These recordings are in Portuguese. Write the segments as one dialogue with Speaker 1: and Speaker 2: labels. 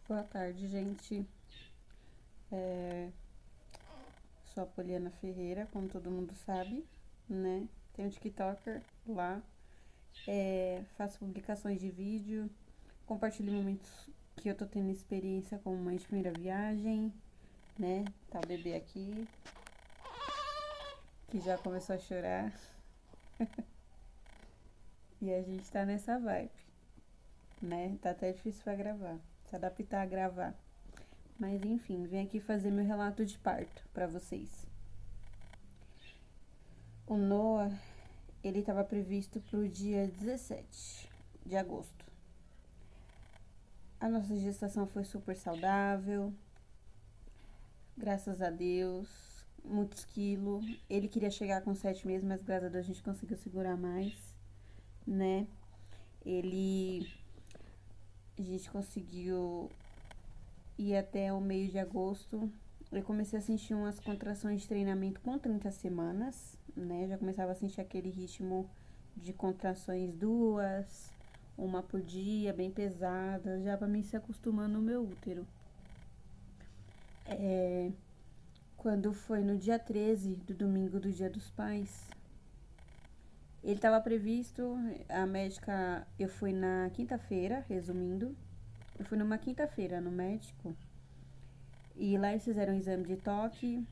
Speaker 1: Boa tarde, gente. Sou a Poliana Ferreira, como todo mundo sabe, né? Tenho um TikToker lá. Faço publicações de vídeo, compartilho momentos que eu tô tendo experiência como mãe de primeira viagem, né? Tá o bebê aqui, que já começou a chorar. E a gente tá nessa vibe, né? Tá até difícil pra gravar, se adaptar a gravar. Mas enfim, vim aqui fazer meu relato de parto pra vocês. O Noah, ele estava previsto para o dia 17 de agosto. A nossa gestação foi super saudável, graças a Deus, muitos quilos. Ele queria chegar com 7 meses, mas graças a Deus a gente conseguiu segurar mais, né? Ele, a gente conseguiu ir até o meio de agosto. Eu comecei a sentir umas contrações de treinamento com 30 semanas, né? Já começava a sentir aquele ritmo de contrações duas, uma por dia, bem pesada, já pra mim se acostumando no meu útero. Quando foi no dia 13 do domingo do Dia dos Pais, ele estava previsto, a médica, eu fui na quinta-feira, resumindo, eu fui numa quinta-feira no médico, e lá eles fizeram um exame de toque,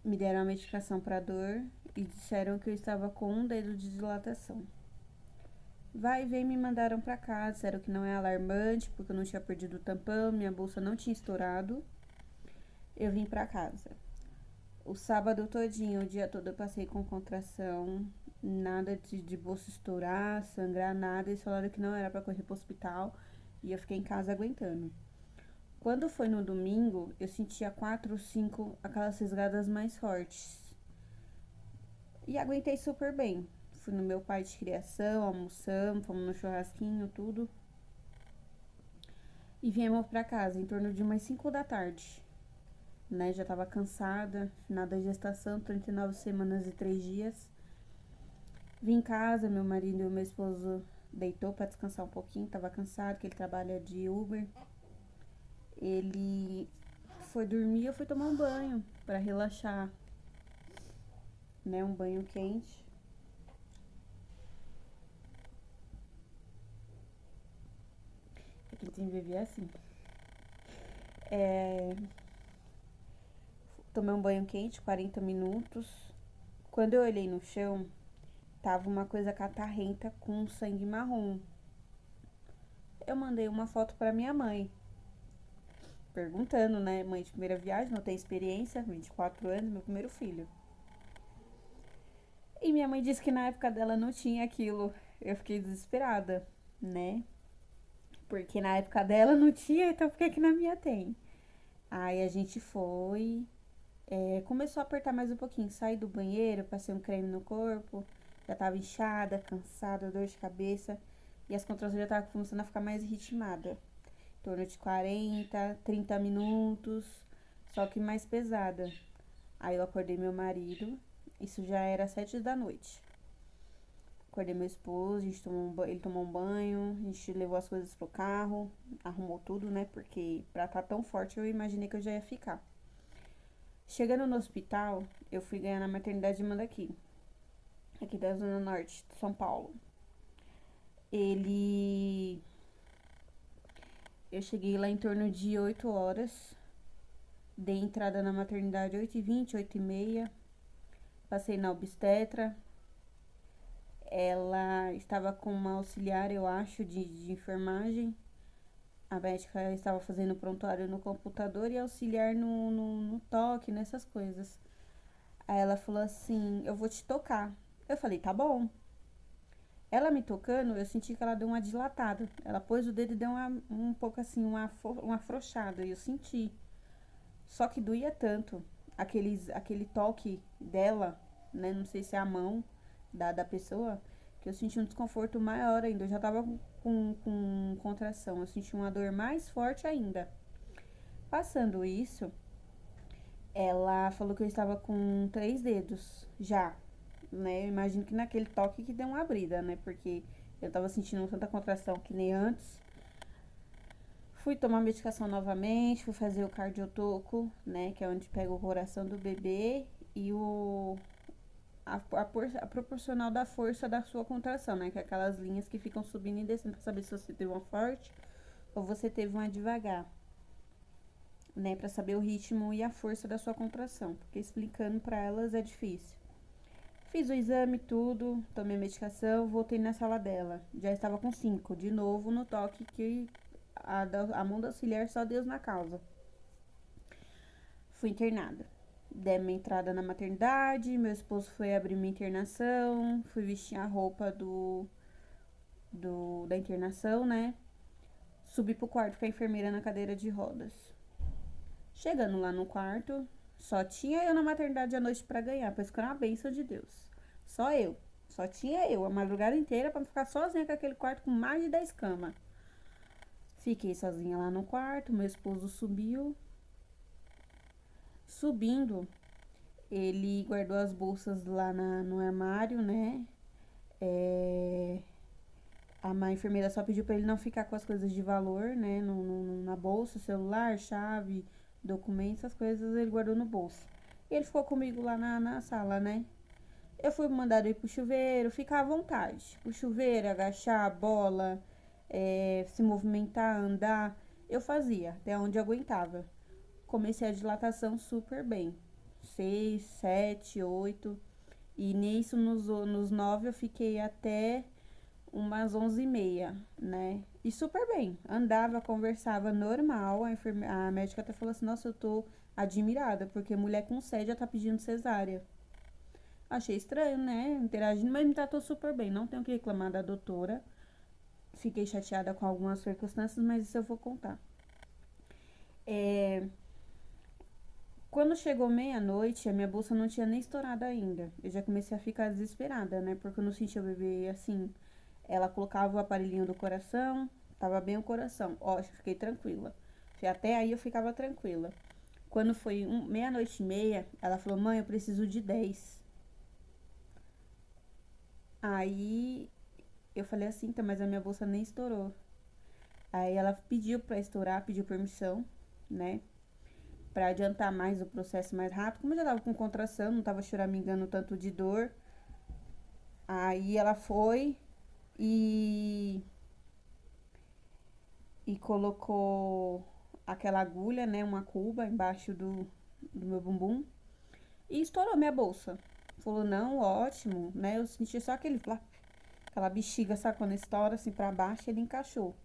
Speaker 1: me deram a medicação para dor e disseram que eu estava com um dedo de dilatação. Vai e vem, me mandaram para casa, disseram que não é alarmante, porque eu não tinha perdido o tampão, minha bolsa não tinha estourado. Eu vim para casa. O sábado todinho, o dia todo eu passei com contração, nada de bolsa estourar, sangrar, nada. Eles falaram que não era para correr pro hospital e eu fiquei em casa aguentando. Quando foi no domingo, eu sentia 4 ou 5 aquelas fisgadas mais fortes. E aguentei super bem. Fui no meu pai de criação, almoçamos, fomos no churrasquinho, tudo. E viemos pra casa em torno de umas 5 da tarde. Né, já tava cansada, final da gestação, 39 semanas e 3 dias. Vim em casa, meu marido e o meu esposo deitou pra descansar um pouquinho, tava cansado, que ele trabalha de Uber. Ele foi dormir, eu fui tomar um banho pra relaxar, né, um banho quente. Quem tem bebê é assim. É, Tomei um banho quente, 40 minutos. Quando eu olhei no chão, tava uma coisa catarrenta com sangue marrom. Eu mandei uma foto pra minha mãe, perguntando, né? Mãe de primeira viagem, não tem experiência, 24 anos, meu primeiro filho. E minha mãe disse que na época dela não tinha aquilo. Eu fiquei desesperada, né? Porque na época dela não tinha, então por que que na minha tem? Aí a gente foi, começou a apertar mais um pouquinho. Saí do banheiro, passei um creme no corpo, já tava inchada, cansada, dor de cabeça. E as contrações já estavam começando a ficar mais ritmada. Em torno de 40, 30 minutos, só que mais pesada. Aí eu acordei meu marido, isso já era 7 da noite. Acordei meu esposo, ele tomou um banho, a gente levou as coisas pro carro, arrumou tudo, né? Porque pra estar tão forte eu imaginei que eu já ia ficar. Chegando no hospital, eu fui ganhar na maternidade de Mandaqui, aqui da Zona Norte de São Paulo. Ele. Eu cheguei lá em torno de 8 horas, dei entrada na maternidade 8h20, 8h30, passei na obstetra. Ela estava com uma auxiliar, eu acho, de enfermagem. A médica estava fazendo prontuário no computador e auxiliar no toque, nessas coisas. Aí ela falou assim: Eu vou te tocar. Eu falei: Tá bom. Ela me tocando, eu senti que ela deu uma dilatada. Ela pôs o dedo e deu um pouco assim, uma afrouxada. E eu senti. Só que doía tanto. Aquele toque dela, né? Não sei se é a mão da pessoa, que eu senti um desconforto maior ainda. Eu já tava com contração. Eu senti uma dor mais forte ainda. Passando isso, ela falou que eu estava com 3 dedos já, né? Eu imagino que naquele toque que deu uma abrida, né? Porque Eu tava sentindo tanta contração que nem antes. Fui tomar medicação novamente, fui fazer o cardiotoco, né, que é onde pega o coração do bebê e a proporcional da força da sua contração, né, que é aquelas linhas que ficam subindo e descendo pra saber se você teve uma forte ou você teve uma devagar, né, pra saber o ritmo e a força da sua contração, porque explicando pra elas é difícil. Fiz o exame, tudo, tomei medicação, voltei na sala dela. Já estava com 5, de novo no toque que a mão do auxiliar só Deus na causa. Fui internada. Dei minha entrada na maternidade, meu esposo foi abrir minha internação, fui vestir a roupa da internação, né? Subi pro quarto com a enfermeira na cadeira de rodas. Chegando lá no quarto, só tinha eu na maternidade à noite pra ganhar, pois que era uma bênção de Deus. Só eu. Só tinha eu a madrugada inteira pra ficar sozinha com aquele quarto com mais de 10 camas. Fiquei sozinha lá no quarto, meu esposo subiu. Subindo, ele guardou as bolsas lá no armário, né? A enfermeira só pediu pra ele não ficar com as coisas de valor, né? Na bolsa, celular, chave, documentos, essas coisas ele guardou no bolso. E ele ficou comigo lá na sala, né? Eu fui mandada ir pro chuveiro, ficar à vontade. O chuveiro, agachar a bola, se movimentar, andar, eu fazia, até onde eu aguentava. Comecei a dilatação super bem. 6, 7, 8. E nisso, nos 9, eu fiquei até umas 11h30, né? E super bem. Andava, conversava normal. A médica até falou assim, nossa, eu tô admirada, porque mulher com 7 já tá pedindo cesárea. Achei estranho, né? Interagindo, mas me tratou super bem. Não tenho o que reclamar da doutora. Fiquei chateada com algumas circunstâncias, mas isso eu vou contar. Quando chegou meia-noite, a minha bolsa não tinha nem estourado ainda. Eu já comecei a ficar desesperada, né? Porque eu não sentia o bebê assim. Ela colocava o aparelhinho do coração, tava bem o coração. Ó, fiquei tranquila. Até aí eu ficava tranquila. Quando foi meia-noite e meia, ela falou, mãe, eu preciso de 10. Aí eu falei assim, tá, mas a minha bolsa nem estourou. Aí ela pediu pra estourar, pediu permissão, né? Pra adiantar mais o processo mais rápido. Como eu já tava com contração, não tava choramingando tanto de dor. Aí ela foi e colocou aquela agulha, né? Uma cuba embaixo do meu bumbum. E estourou minha bolsa. Falou, não, ótimo, né? Eu senti só aquela bexiga, sabe? Quando estoura assim pra baixo, ele encaixou.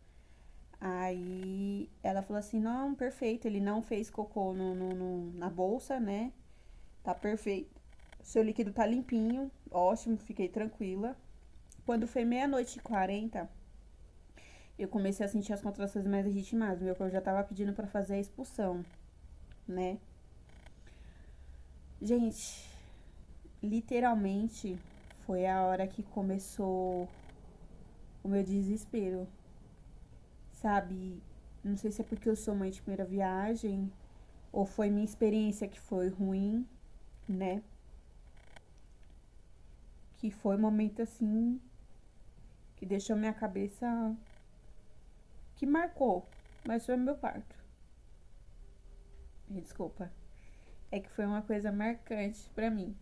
Speaker 1: Aí ela falou assim, não, perfeito, ele não fez cocô na bolsa, né? Tá perfeito. Seu líquido tá limpinho, ótimo, fiquei tranquila. Quando foi meia-noite e 40, eu comecei a sentir as contrações mais ritmadas. Meu corpo já tava pedindo pra fazer a expulsão, né? Gente, literalmente foi a hora que começou o meu desespero, sabe? Não sei se é porque eu sou mãe de primeira viagem ou foi minha experiência que foi ruim, né? Que foi um momento assim que deixou minha cabeça, que marcou, mas foi meu parto. Desculpa. É que foi uma coisa marcante pra mim.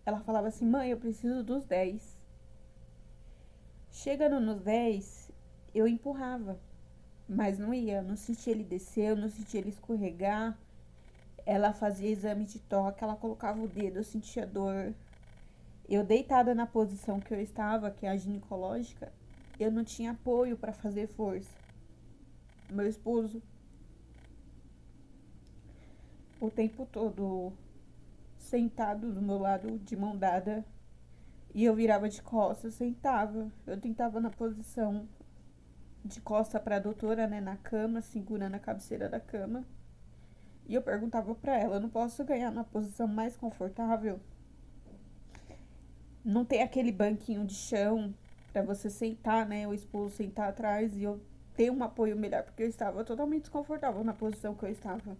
Speaker 1: Ela falava assim, mãe, eu preciso dos 10. Chegando nos 10, eu empurrava, mas não ia, não sentia ele descer, eu não sentia ele escorregar. Ela fazia exame de toque, ela colocava o dedo, eu sentia dor. Eu deitada na posição que eu estava, que é a ginecológica, eu não tinha apoio para fazer força. Meu esposo, o tempo todo sentado do meu lado, de mão dada, e eu virava de costas, sentava. Eu tentava na posição de costa pra doutora, né, na cama, segurando a cabeceira da cama. E eu perguntava pra ela, eu não posso ganhar na posição mais confortável? Não tem aquele banquinho de chão pra você sentar, né, o esposo sentar atrás e eu ter um apoio melhor, porque eu estava totalmente desconfortável na posição que eu estava.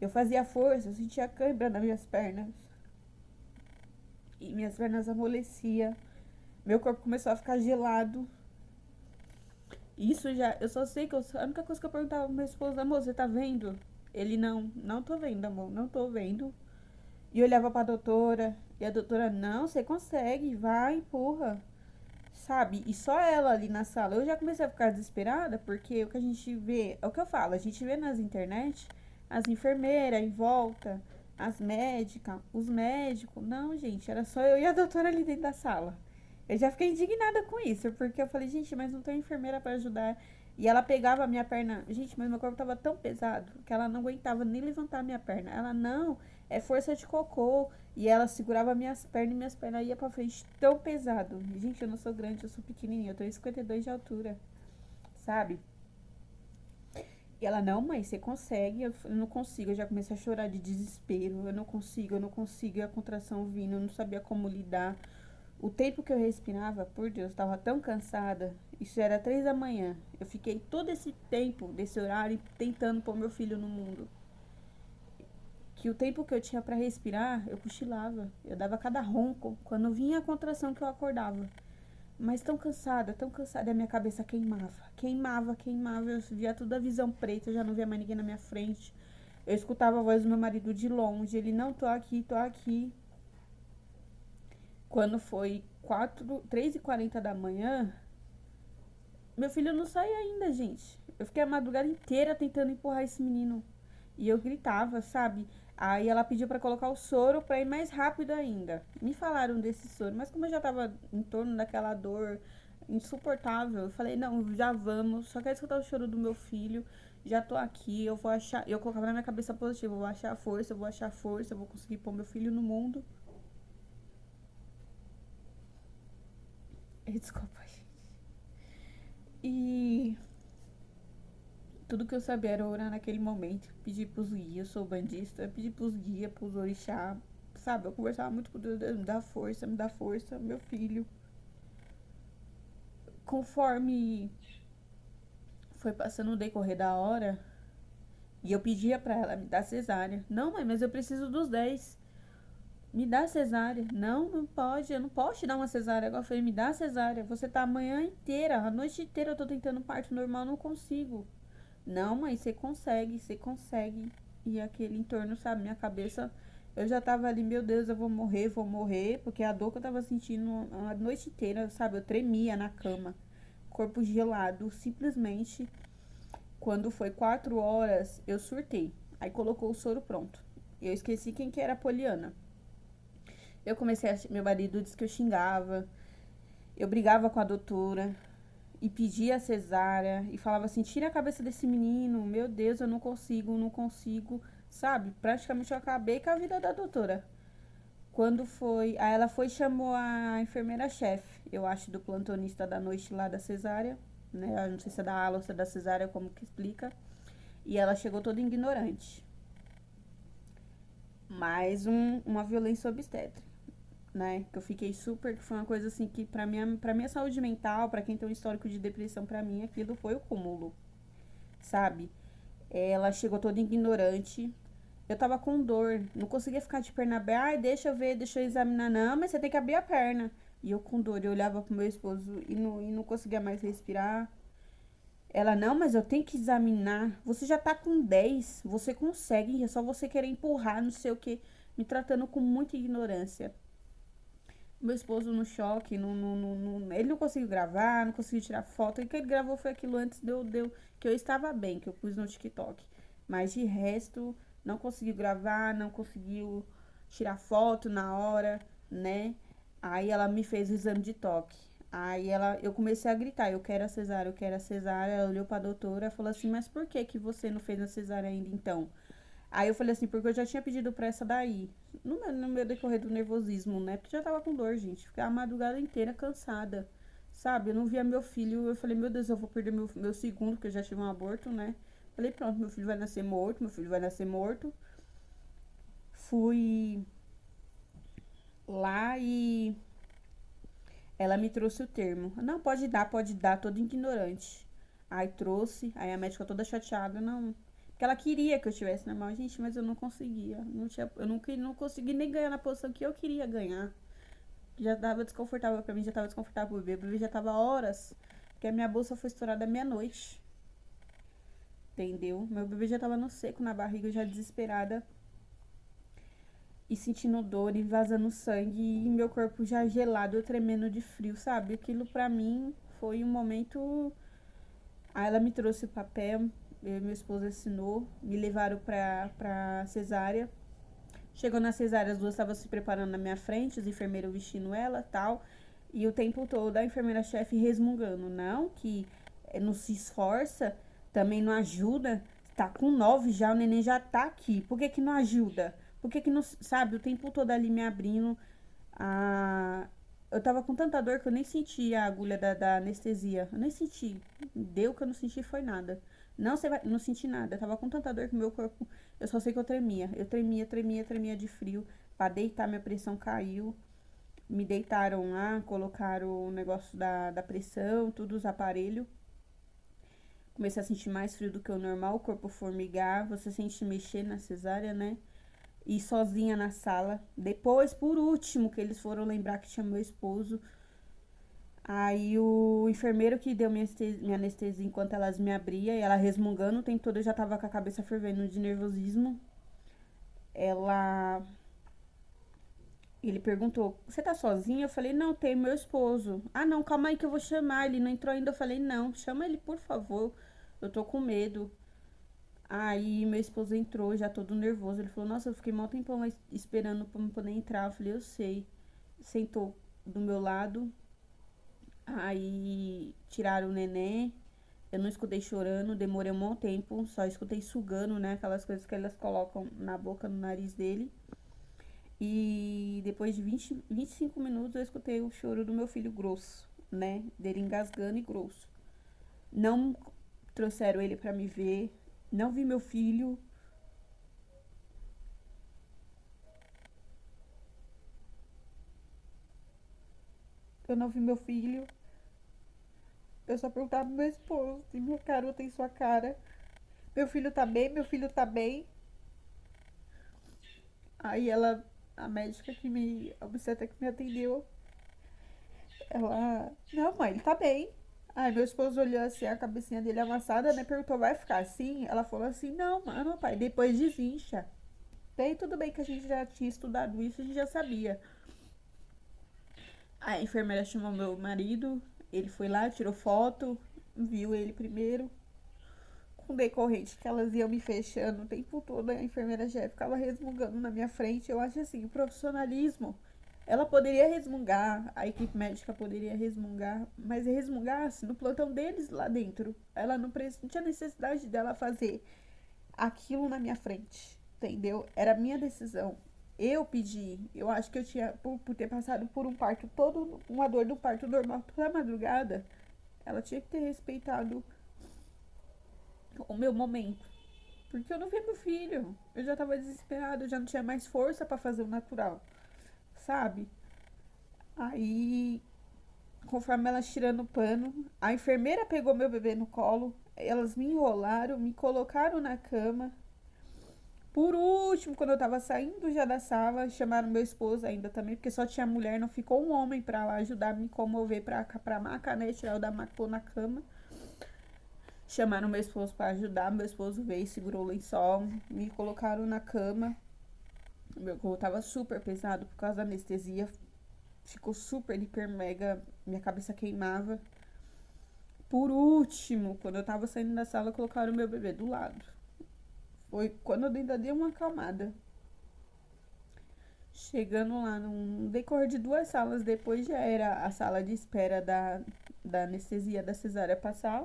Speaker 1: Eu fazia força, eu sentia cãibra nas minhas pernas. e minhas pernas amoleciam. Meu corpo começou a ficar gelado. Isso já, eu só sei que a única coisa que eu perguntava pro meu esposo, amor, você tá vendo? Ele não tô vendo, amor, não tô vendo. E eu olhava pra doutora, e a doutora, não, você consegue, vai, empurra. Sabe? E só ela ali na sala. Eu já comecei a ficar desesperada, porque o que a gente vê, é o que eu falo, a gente vê nas internet as enfermeiras em volta, as médicas, os médicos. Não, gente, era só eu e a doutora ali dentro da sala. Eu já fiquei indignada com isso, porque eu falei, gente, mas não tem enfermeira pra ajudar. E ela pegava a minha perna. Gente, mas meu corpo tava tão pesado que ela não aguentava nem levantar a minha perna. Ela, não, é força de cocô. E ela segurava minhas pernas e minhas pernas iam pra frente tão pesado. Gente, eu não sou grande, eu sou pequenininha. Eu tenho 52 de altura, sabe? E ela, não, mãe, você consegue. Eu não consigo. Eu já comecei a chorar de desespero. Eu não consigo, eu não consigo. E a contração vindo, eu não sabia como lidar. O tempo que eu respirava, por Deus, estava tão cansada. Isso era 3 da manhã. Eu fiquei todo esse tempo, desse horário, tentando pôr meu filho no mundo. Que o tempo que eu tinha para respirar, eu cochilava. Eu dava cada ronco. Quando vinha a contração que eu acordava. Mas tão cansada, a minha cabeça queimava. Queimava, queimava. Eu via toda a visão preta, eu já não via mais ninguém na minha frente. Eu escutava a voz do meu marido de longe. Ele, não, tô aqui, tô aqui. Quando foi 3h40 da manhã, meu filho não saía ainda, gente. Eu fiquei a madrugada inteira tentando empurrar esse menino. E eu gritava, sabe? Aí ela pediu pra colocar o soro pra ir mais rápido ainda. Me falaram desse soro, mas como eu já tava em torno daquela dor insuportável, eu falei, não, já vamos. Só quero escutar o choro do meu filho. Já tô aqui, eu vou achar. Eu colocava na minha cabeça positiva, eu vou achar força, eu vou achar força, eu vou conseguir pôr meu filho no mundo. Desculpa, gente. E tudo que eu sabia era orar naquele momento. Pedir pros guias, eu sou bandista, pedir pros guias, pros orixá. Sabe, eu conversava muito com Deus, Deus, me dá força, meu filho. Conforme foi passando o decorrer da hora, e eu pedia pra ela me dar cesárea. Não, mãe, mas eu preciso dos 10. Me dá cesárea. Não, não pode, eu não posso te dar uma cesárea. Agora eu falei, me dá cesárea. Você tá a manhã inteira, a noite inteira eu tô tentando parto normal, não consigo. Não, mãe, você consegue, você consegue. E aquele entorno, sabe, minha cabeça, eu já tava ali, meu Deus, eu vou morrer, porque a dor que eu tava sentindo a noite inteira, sabe, eu tremia na cama, corpo gelado, simplesmente, quando foi 4 horas, eu surtei. Aí colocou o soro pronto. Eu esqueci quem que era a Poliana. Eu comecei a, meu marido disse que eu xingava, eu brigava com a doutora, e pedia a cesárea e falava assim: tira a cabeça desse menino, meu Deus, eu não consigo, não consigo, sabe? Praticamente eu acabei com a vida da doutora. Quando foi, aí ela foi e chamou a enfermeira-chefe, eu acho, do plantonista da noite lá da cesárea, né? Eu não sei se é da ala ou se é da cesárea, como que explica. E ela chegou toda ignorante. Mais uma violência obstétrica, né? Que eu fiquei super, que foi uma coisa assim que pra minha saúde mental, pra quem tem um histórico de depressão, pra mim aquilo foi o cúmulo, sabe? Ela chegou toda ignorante. Eu tava com dor, não conseguia ficar de perna aberta. Ai, deixa eu ver, deixa eu examinar. Não, mas você tem que abrir a perna. E eu com dor, eu olhava pro meu esposo e não conseguia mais respirar. Ela, não, mas eu tenho que examinar. Você já tá com 10, você consegue, é só você querer empurrar, não sei o que. Me tratando com muita ignorância. Meu esposo no choque, ele não conseguiu gravar, não conseguiu tirar foto. E o que ele gravou foi aquilo antes que eu estava bem, que eu pus no TikTok. Mas de resto, não conseguiu gravar, não conseguiu tirar foto na hora, né? Aí ela me fez o exame de toque. Eu comecei a gritar, eu quero a cesárea, eu quero a cesárea. Ela olhou pra doutora e falou assim, mas por que que você não fez a cesárea ainda então? Aí eu falei assim, porque eu já tinha pedido pra essa daí. No meu decorrer do nervosismo, né? Porque já tava com dor, gente. Fiquei a madrugada inteira cansada. Sabe? Eu não via meu filho. Eu falei, meu Deus, eu vou perder meu segundo, porque eu já tive um aborto, né? Falei, pronto, meu filho vai nascer morto, meu filho vai nascer morto. Fui lá e ela me trouxe o termo. Não, pode dar, toda ignorante. Aí trouxe, aí a médica toda chateada, não. Porque ela queria que eu estivesse normal, gente, mas eu não conseguia. Não tinha, eu não consegui nem ganhar na posição que eu queria ganhar. Já tava desconfortável pra mim, já tava desconfortável pro bebê. O bebê já tava horas, porque a minha bolsa foi estourada à meia-noite. Entendeu? Meu bebê já tava no seco na barriga, já desesperada. E sentindo dor e vazando sangue. E meu corpo já gelado, eu tremendo de frio, sabe? Aquilo pra mim foi um momento. Aí ela me trouxe o papel, eu e meu esposo assinou, me levaram pra cesárea. Chegou na cesárea, as duas estavam se preparando na minha frente, os enfermeiros vestindo ela tal. E o tempo todo a enfermeira-chefe resmungando. Não, que não se esforça, também não ajuda. Tá com 9 já, o neném já tá aqui. Por que que não ajuda? Por que que não, sabe, o tempo todo ali me abrindo. A... Eu tava com tanta dor que eu nem senti a agulha da anestesia. Eu nem senti. Deu que eu não senti foi nada. Não, você vai, não senti nada. Eu tava com tanta dor que meu corpo. Eu só sei que eu tremia. Eu tremia, tremia, tremia de frio. Pra deitar, minha pressão caiu. Me deitaram lá, colocaram o negócio da pressão, tudo, os aparelhos. Comecei a sentir mais frio do que o normal, o corpo formigar. Você sente mexer na cesárea, né? E sozinha na sala. Depois, por último, que eles foram lembrar que tinha meu esposo. Aí o enfermeiro que deu minha anestesia enquanto elas me abriam, e ela resmungando o tempo todo, eu já tava com a cabeça fervendo de nervosismo. Ela. Ele perguntou: Você tá sozinha? Eu falei: Não, tem meu esposo. Ah, não, calma aí que eu vou chamar. Ele não entrou ainda. Eu falei: Não, chama ele, por favor. Eu tô com medo. Aí meu esposo entrou, já todo nervoso. Ele falou: Nossa, eu fiquei mal tempão esperando pra me poder entrar. Eu falei: Eu sei. Sentou do meu lado. Aí tiraram o neném. Eu não escutei chorando, demorei um bom tempo. Só escutei sugando, né? Aquelas coisas que elas colocam na boca, no nariz dele. E depois de 25 minutos eu escutei o choro do meu filho grosso, né? Dele engasgando e grosso. Não trouxeram ele pra me ver. Não vi meu filho. Eu não vi meu filho. Eu só perguntava pro meu esposo se minha cara tem sua cara. Meu filho tá bem, meu filho tá bem. Aí ela, a médica que me, a obstetra que me atendeu, ela, não, mãe, ele tá bem. Aí meu esposo olhou assim, a cabecinha dele amassada, né? Perguntou, vai ficar assim? Ela falou assim, não, mano, pai, depois desincha. Daí tudo bem que a gente já tinha estudado isso, a gente já sabia. A enfermeira chamou meu marido, ele foi lá, tirou foto, viu ele primeiro. Com decorrente que elas iam me fechando o tempo todo, a enfermeira já ficava resmungando na minha frente. Eu acho assim, o profissionalismo, ela poderia resmungar, a equipe médica poderia resmungar, mas resmungasse no plantão deles lá dentro. Ela não tinha necessidade dela fazer aquilo na minha frente, entendeu? Era minha decisão. Eu pedi, eu acho que eu tinha, por ter passado por um parto todo, uma dor do parto normal toda madrugada, ela tinha que ter respeitado o meu momento. Porque eu não via meu filho. Eu já tava desesperada, eu já não tinha mais força pra fazer o natural, sabe? Aí, conforme elas tirando o pano, a enfermeira pegou meu bebê no colo, elas me enrolaram, me colocaram na cama. Por último, quando eu tava saindo já da sala, chamaram meu esposo ainda também, porque só tinha mulher, não ficou um homem pra lá ajudar a me comover pra maca, né? Tirar o da maca pôr na cama. Chamaram meu esposo pra ajudar, meu esposo veio, segurou o lençol, me colocaram na cama. Meu corpo tava super pesado por causa da anestesia. Ficou super, hiper, mega. Minha cabeça queimava. Por último, quando eu tava saindo da sala, colocaram o meu bebê do lado. Foi quando eu ainda dei uma acalmada. Chegando lá, num decorrer de 2 salas depois, já era a sala de espera da anestesia da cesárea passar,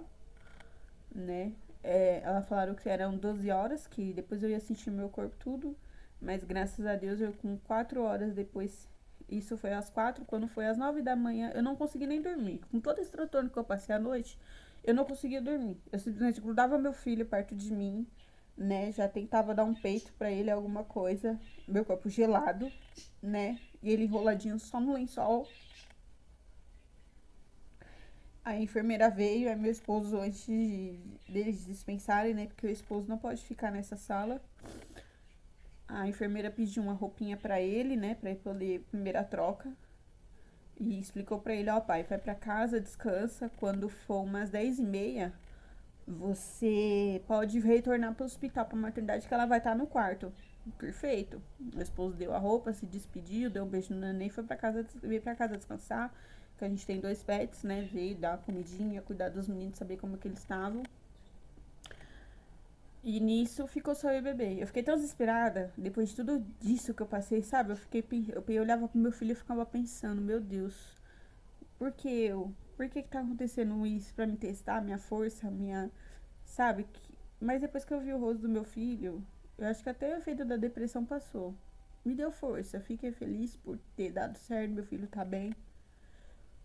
Speaker 1: né? Ela falaram que eram 12 horas, que depois eu ia sentir meu corpo tudo. Mas graças a Deus, eu com 4 horas depois, isso foi às 4, quando foi às 9 da manhã, eu não consegui nem dormir. Com todo esse transtorno que eu passei à noite, eu não conseguia dormir. Eu simplesmente grudava meu filho perto de mim, né? Já tentava dar um peito pra ele, alguma coisa. Meu corpo gelado, né? E ele enroladinho só no lençol. A enfermeira veio, aí meu esposo, antes deles dispensarem, né? Porque o esposo não pode ficar nessa sala. A enfermeira pediu uma roupinha pra ele, né? Pra ele poder, primeira troca. E explicou pra ele, ó, pai, vai pra casa, descansa. Quando for umas 10h30, você pode retornar pro hospital, pra maternidade, que ela vai estar no quarto. Perfeito. Meu esposo deu a roupa, se despediu, deu um beijo no neném, foi pra casa, veio pra casa descansar. Que a gente tem 2 pets, né? Veio dar comidinha, cuidar dos meninos, saber como que eles estavam. E nisso ficou só eu e o bebê. Eu fiquei tão desesperada, depois de tudo disso que eu passei, sabe? Eu olhava pro meu filho e ficava pensando, meu Deus, por que eu? Por que tá acontecendo isso pra me testar minha força, minha, sabe? Mas depois que eu vi o rosto do meu filho, eu acho que até o efeito da depressão passou. Me deu força, fiquei feliz por ter dado certo, meu filho tá bem.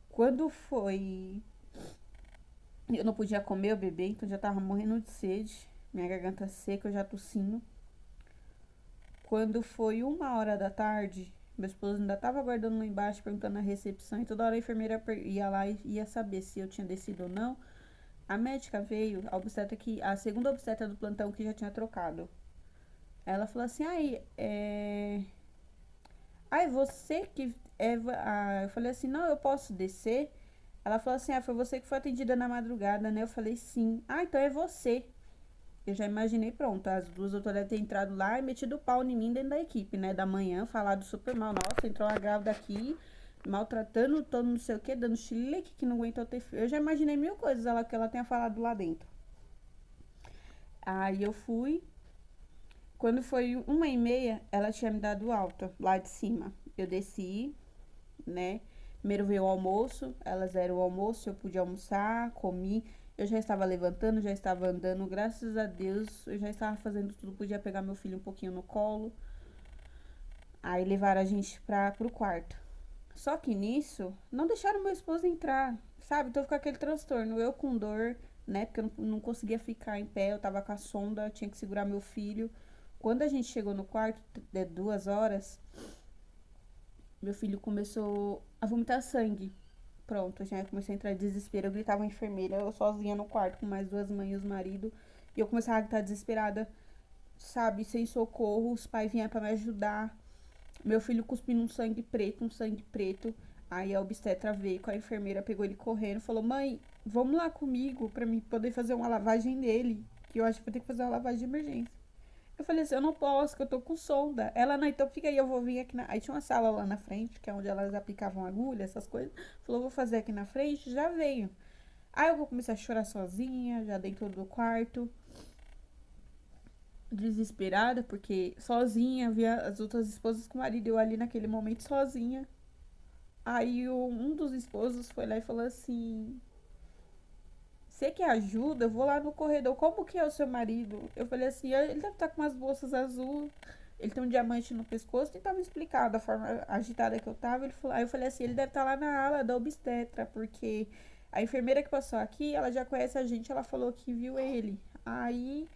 Speaker 1: Quando foi, eu não podia comer o bebê, então já tava morrendo de sede, minha garganta seca, eu já tossindo. Quando foi 1h da tarde, meu esposo ainda tava aguardando lá embaixo, perguntando na recepção, e toda hora a enfermeira ia lá e ia saber se eu tinha descido ou não. A médica veio, a segunda obstetra do plantão que já tinha trocado. Ela falou assim, você que eu falei assim, não, eu posso descer? Ela falou assim, foi você que foi atendida na madrugada, né? Eu falei, sim. Então é você. Eu já imaginei, pronto, as duas doutoras devem ter entrado lá e metido o pau em mim dentro da equipe, né? Da manhã, falado super mal. Nossa, entrou uma grávida aqui, maltratando todo não sei o que, dando chilique que não aguentou ter filho. Eu já imaginei mil coisas que ela tenha falado lá dentro. Aí eu fui. Quando foi 1h30, ela tinha me dado alta lá de cima. Eu desci, né? Primeiro veio o almoço, elas deram o almoço, eu pude almoçar, comi. Eu já estava levantando, já estava andando, graças a Deus, eu já estava fazendo tudo, podia pegar meu filho um pouquinho no colo. Aí levaram a gente pro quarto. Só que nisso, não deixaram meu esposo entrar, sabe? Então ficou aquele transtorno, eu com dor, né? Porque eu não conseguia ficar em pé, eu tava com a sonda, tinha que segurar meu filho. Quando a gente chegou no quarto, 2 horas, meu filho começou a vomitar sangue. Pronto, já comecei a entrar em desespero. Eu gritava a enfermeira, eu sozinha no quarto com mais 2 mães e os maridos. E eu começava a gritar desesperada, sabe, sem socorro. Os pais vinham pra me ajudar. Meu filho cuspindo um sangue preto, um sangue preto. Aí a obstetra veio com a enfermeira, pegou ele correndo, falou: mãe, vamos lá comigo pra mim poder fazer uma lavagem nele. Que eu acho que vou ter que fazer uma lavagem de emergência. Eu falei assim, eu não posso, que eu tô com sonda. Ela, não, então fica aí, eu vou vir aqui Aí tinha uma sala lá na frente, que é onde elas aplicavam agulha, essas coisas. Falou, vou fazer aqui na frente, já veio. Aí eu vou começar a chorar sozinha, já dentro do quarto. Desesperada, porque sozinha, via as outras esposas com o marido, eu ali naquele momento sozinha. Aí um dos esposos foi lá e falou assim, você quer ajuda? Eu vou lá no corredor. Como que é o seu marido? Eu falei assim, ele deve estar com umas bolsas azul. Ele tem um diamante no pescoço. E tava explicado a forma agitada que eu tava. Aí eu falei assim, ele deve estar lá na ala da obstetra, porque a enfermeira que passou aqui, ela já conhece a gente, ela falou que viu ele. Aí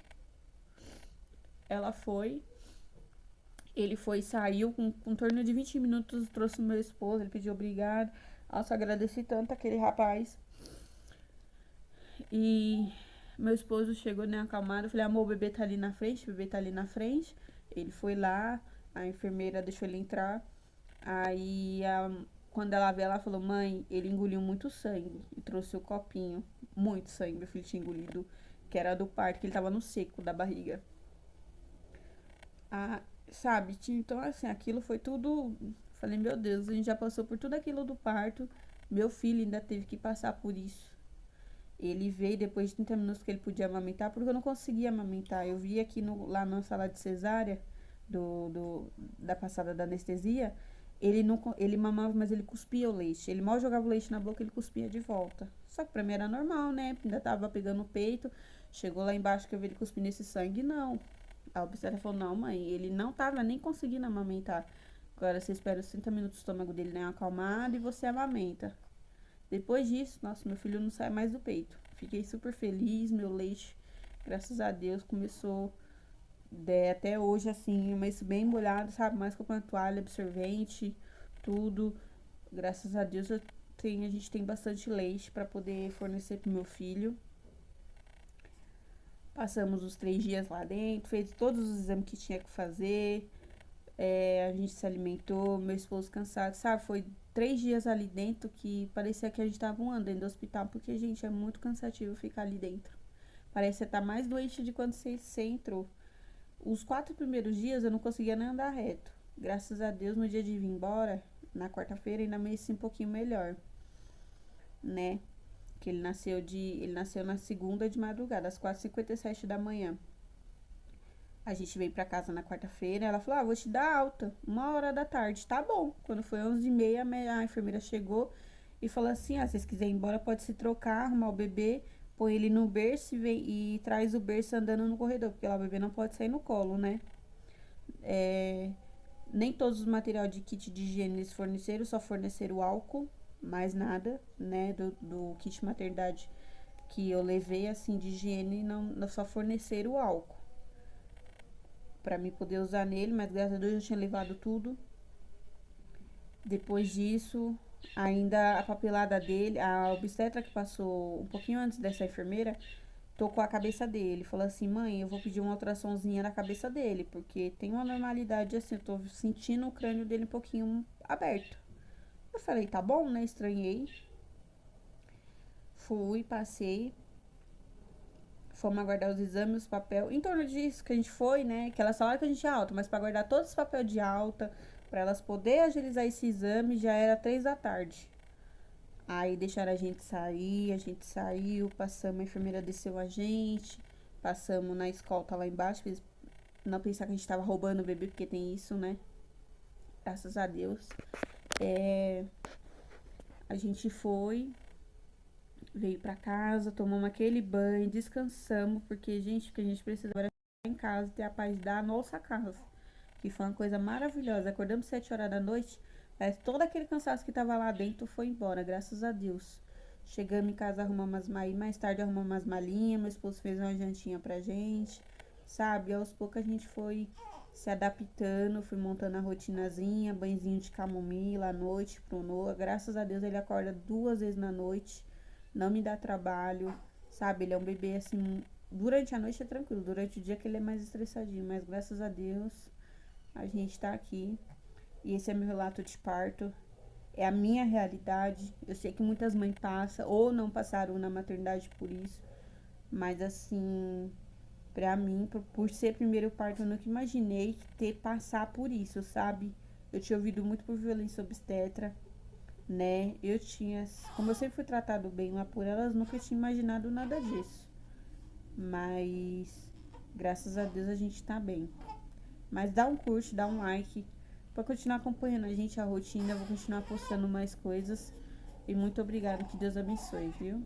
Speaker 1: ela foi, ele foi, saiu com torno de 20 minutos, trouxe o meu esposo, ele pediu obrigado. Nossa, agradeci tanto aquele rapaz. E meu esposo chegou, né, acalmado. Eu falei, amor, o bebê tá ali na frente, o bebê tá ali na frente. Ele foi lá, a enfermeira deixou ele entrar. Aí, quando ela veio, ela falou, mãe, ele engoliu muito sangue. E trouxe o copinho. Muito sangue, meu filho tinha engolido. Que era do parto, que ele tava no seco da barriga. Sabe, então assim, aquilo foi tudo. Falei, meu Deus, a gente já passou por tudo aquilo do parto. Meu filho ainda teve que passar por isso. Ele veio depois de 30 minutos que ele podia amamentar, porque eu não conseguia amamentar. Eu vi aqui lá na sala de cesárea, da passada da anestesia, ele não ele mamava, mas ele cuspia o leite. Ele mal jogava o leite na boca, ele cuspia de volta. Só que pra mim era normal, né? Ainda tava pegando o peito. Chegou lá embaixo que eu vi ele cuspindo esse sangue, não. A obstetra falou, não, mãe, ele não tava nem conseguindo amamentar. Agora você espera os 30 minutos o estômago dele, né, acalmado e você amamenta. Depois disso, nossa, meu filho não sai mais do peito. Fiquei super feliz, meu leite, graças a Deus, começou até hoje, assim, mas bem molhado, sabe? Mais com uma toalha absorvente, tudo. Graças a Deus a gente tem bastante leite para poder fornecer pro meu filho. Passamos os 3 dias lá dentro, fez todos os exames que tinha que fazer. A gente se alimentou, meu esposo cansado, sabe? Foi 3 dias ali dentro que parecia que a gente tava um ano dentro do hospital, porque, gente, é muito cansativo ficar ali dentro. Parece que você tá mais doente de quando você entrou. Os 4 primeiros dias eu não conseguia nem andar reto. Graças a Deus, no dia de vir embora, na quarta-feira, ainda amanheci um pouquinho melhor, né? Que ele nasceu na segunda de madrugada, às 4h57 da manhã. A gente veio pra casa na quarta-feira, ela falou, vou te dar alta, 1 hora da tarde, tá bom. Quando foi 11h30, a enfermeira chegou e falou assim, se vocês quiserem ir embora, pode se trocar, arrumar o bebê, põe ele no berço e traz o berço andando no corredor, porque lá o bebê não pode sair no colo, né? Nem todos os materiais de kit de higiene eles forneceram, só forneceram o álcool, mais nada, né, do kit maternidade que eu levei, assim, de higiene, não só forneceram o álcool pra mim poder usar nele, mas graças a Deus eu tinha levado tudo. Depois disso, ainda a papelada dele, a obstetra que passou um pouquinho antes dessa enfermeira, tocou a cabeça dele. Falou assim, mãe, eu vou pedir uma ultrassomzinha na cabeça dele, porque tem uma normalidade assim, eu tô sentindo o crânio dele um pouquinho aberto. Eu falei, tá bom, né? Estranhei. Fui, passei. Fomos aguardar os exames, os papel. Em torno disso que a gente foi, né? Que elas falaram que a gente é alta, mas pra guardar todos os papéis de alta, pra elas poderem agilizar esse exame, já era 3 da tarde. Aí deixaram a gente saiu, passamos, a enfermeira desceu a gente, passamos na escolta lá embaixo, eles não pensar que a gente tava roubando o bebê, porque tem isso, né? Graças a Deus. A gente foi, veio pra casa, tomamos aquele banho, descansamos, porque, gente, o que a gente precisava era ficar em casa, ter a paz da nossa casa. Que foi uma coisa maravilhosa. Acordamos 7 horas da noite, mas todo aquele cansaço que tava lá dentro foi embora, graças a Deus. Chegamos em casa, arrumamos umas malinhas, mais tarde arrumamos umas malinhas, meu esposo fez uma jantinha pra gente, sabe? Aos poucos a gente foi se adaptando, fui montando a rotinazinha, banhozinho de camomila à noite pro Noah. Graças a Deus ele acorda 2 vezes na noite, não me dá trabalho, sabe? Ele é um bebê assim, durante a noite é tranquilo, durante o dia que ele é mais estressadinho, mas graças a Deus a gente tá aqui. E esse é meu relato de parto. É a minha realidade. Eu sei que muitas mães passam ou não passaram na maternidade por isso. Mas assim, pra mim, por ser primeiro parto, eu nunca imaginei ter passar por isso, sabe? Eu tinha ouvido muito por violência obstetra, né? Eu tinha, como eu sempre fui tratado bem lá por elas, nunca tinha imaginado nada disso. Mas graças a Deus a gente tá bem. Mas dá um curte, dá um like pra continuar acompanhando a gente, a rotina. Eu vou continuar postando mais coisas. E muito obrigada, que Deus abençoe, viu?